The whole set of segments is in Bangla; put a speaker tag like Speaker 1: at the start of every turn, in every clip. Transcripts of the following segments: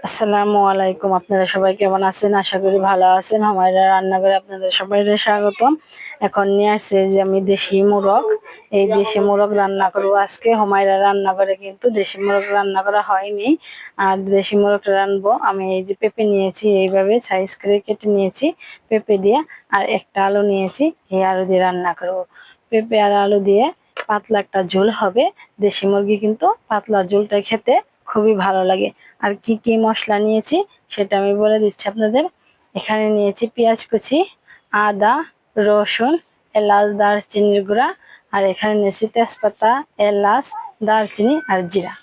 Speaker 1: আসসালামু আলাইকুম। আপনারা সবাই কেমন আছেন? আশা করি ভালো আছেন। হুমায়রা রান্নাঘরে আপনাদের সবাইকে স্বাগতম। এখন নিয়ে আসছে যে আমি দেশি মোরগ, এই দেশি মোরগ রান্না করবো আজকে। হুমায়রা রান্নাঘরে কিন্তু দেশি মোরগ রান্না করা হয়নি, আর দেশি মোরগ রানবো। আমি এই যে পেঁপে নিয়েছি, এইভাবে সাইজ করে কেটে নিয়েছি পেঁপে দিয়ে, আর একটা আলু নিয়েছি, এই আলু দিয়ে রান্না করবো। পেঁপে আর আলু দিয়ে পাতলা একটা ঝোল হবে। দেশি মুরগি কিন্তু পাতলা ঝোলটা খেতে খুবই ভালো লাগে। আর কি কি মশলা নিয়েছি সেটা আমি বলে দিচ্ছি আপনাদের। এখানে নিয়েছি পেঁয়াজ কুচি, আদা, রসুন, এলাচ, দারচিনির গুঁড়া, আর এখানে নিয়েছি তেজপাতা, এলাচ, দারচিনি আর জিরা।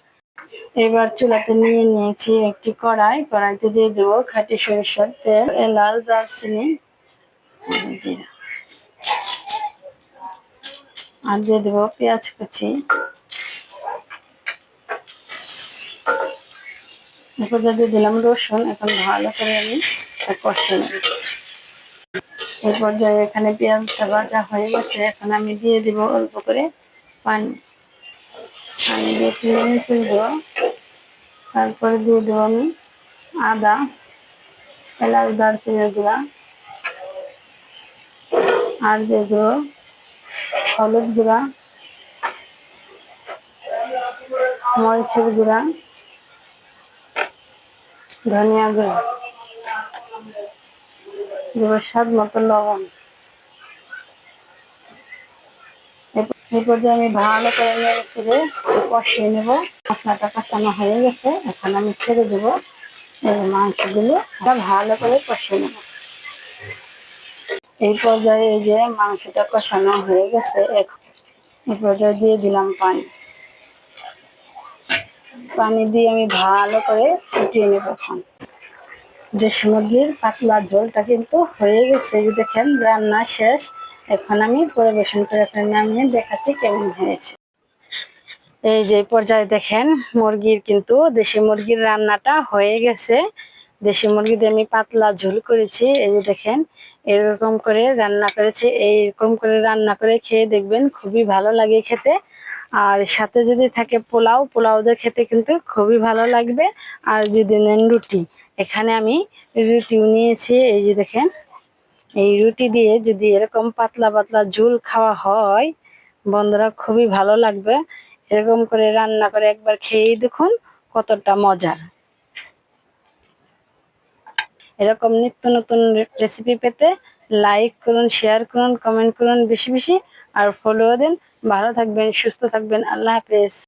Speaker 1: এবার চুলাতে নিয়ে নিয়েছি একটি কড়াইতে দিয়ে দেবো খাঁটি সরিষার তেল, এলাচ, দারচিনি, জিরা, আর দিয়ে দেবো পেঁয়াজ কুচি। এরপর দিয়ে দিলাম রসুন। এখন ভালো করে আমি কষিয়ে নেব। এই পর্যায়ে এখানে পেঁয়াজটা ভাজা হয়ে গেছে। এখন আমি দিয়ে দিব অল্প করে পানি। পানি দিয়ে নেড়ে দেবো। তারপরে দিয়ে দেবো আমি আদা, এলাচ, দারচিনি গুঁড়া, আর দিয়ে দেবো হলুদ গুঁড়া, মরিচের গুঁড়া, ধনিয়া গুঁড়া, দেবো স্বাদ মতো লবণ। এই পর্যায়ে আমি ভালো করে নেড়ে চেড়ে কষিয়ে নেবো। মশলাটা কষানো হয়ে গেছে। এখন আমি ছেড়ে দেবো এই মাংসগুলো, ভালো করে কষিয়ে নেব। এই পর্যায়ে এই যে মাংসটা কষানো হয়ে গেছে, এই পর্যায়ে দিয়ে দিলাম পানি। পানি দিয়ে আমি ভালো করে ফুটিয়ে নেব। এখন দেশি মুরগির পাতলা ঝোলটা কিন্তু হয়ে গেছে, যে দেখেন রান্না শেষ। এখন আমি পরিবেশন করে নামিয়ে দেখাচ্ছি কেমন হয়েছে। এই যে পর্যায়ে দেখেন মুরগির কিন্তু দেশি মুরগির রান্নাটা হয়ে গেছে। দেশি মুরগি দিয়ে আমি পাতলা ঝোল করেছি। এই যে দেখেন এরকম করে রান্না করেছি। এইরকম করে রান্না করে খেয়ে দেখবেন, খুবই ভালো লাগে খেতে। আর সাথে যদি থাকে পোলাও দিয়ে খেতে কিন্তু খুবই ভালো লাগবে। আর যদি নেন রুটি, এখানে আমি রুটিও নিয়েছি। এই যে দেখেন এই রুটি দিয়ে যদি এরকম পাতলা পাতলা ঝোল খাওয়া হয়, বন্ধুরা খুবই ভালো লাগবে। এরকম করে রান্না করে একবার খেয়েই দেখুন কতটা মজার। এরকম নিত্য নতুন রেসিপি পেতে লাইক করুন, শেয়ার করুন, কমেন্ট করুন বেশি বেশি, আর ফলো দিন। ভালো থাকবেন, সুস্থ থাকবেন। আল্লাহ হাফেজ।